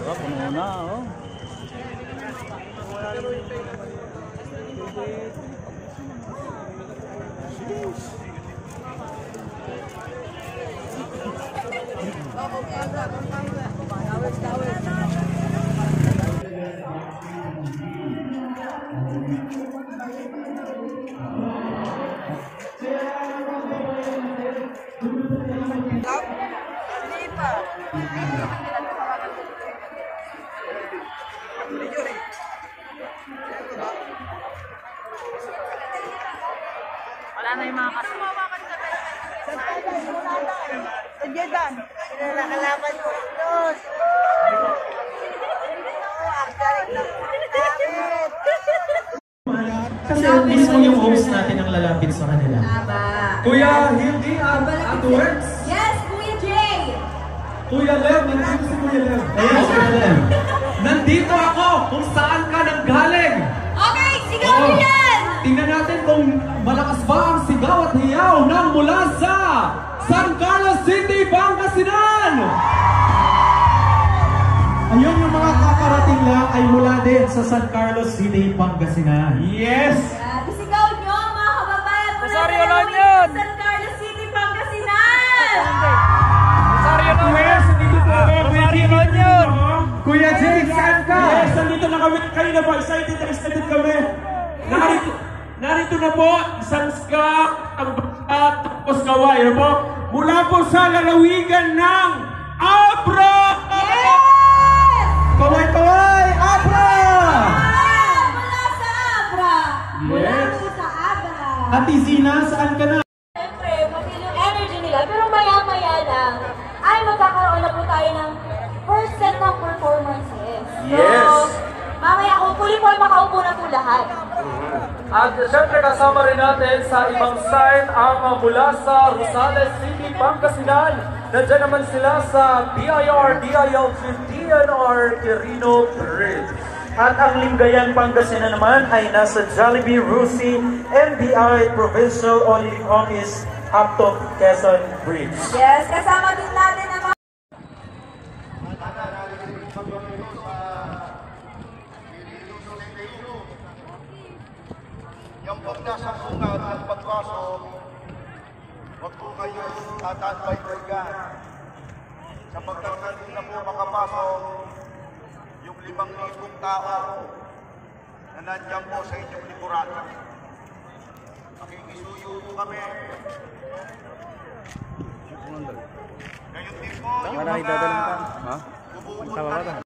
Puno na, oh. Wala na yung mga kasama. Tagyadan. Nakalaban ko dos. Kasi mismo yung host natin ang lalapit sa kanila. Kuya Hildy at Works. Yes, Kuya Jay! Kuya Lev, nandito si Kuya Lev. Ayan, Kuya Lev. Nandito ako kung saan ka nanggaling. Okay, sigaw niyo yan! Tingnan natin kung malakas ba ang sigaw at hiyaw ng mula sa San Carlos City, Pangasinan! Ayun, yung mga kakarating lang ay mula din sa San Carlos City, Pangasinan. Yes! Isigaw niyo, mga kababayan mula sa San Carlos City, Pangasinan! Kuya Jay, saan ka? Yes, nandito na kami. Kayo na ba? Excited kami. Narito na po, isang ska, ang batat, tapos kaway. Ano po? Mula po sa lalawigan ng Abra! Yes! Kaway! Abra! Mula sa Abra! Mula po sa Abra! Ate Zina, saan ka na? Siyempre, mapil yung energy nila, pero maya-maya lang ay magkakaroon na po tayo ng first set ng performances. Yes! So, mamaya hopefully po makaupo na po lahat. At siyempre kasama rin natin sa ibang side ang mula sa Rosales City, Pangasinan. Nandiyan naman sila sa BIR, DILG, DNR, Quirino Bridge. At ang Lingayen, Pangasinan naman ay nasa Jollibee, Rusi, NBI, Provincial Only Office, Upton, Quezon Bridge. Yes, kasama din natin ang mga yung pag nasa sungat at pagpasok, huwag po kayo tatanbay-baygan. Sapagkat hindi na po makapasok yung 5,000 tao na nandiyan po sa inyong likuran. Makikisuyo po kami. Ngayon din po yung mga bubuutan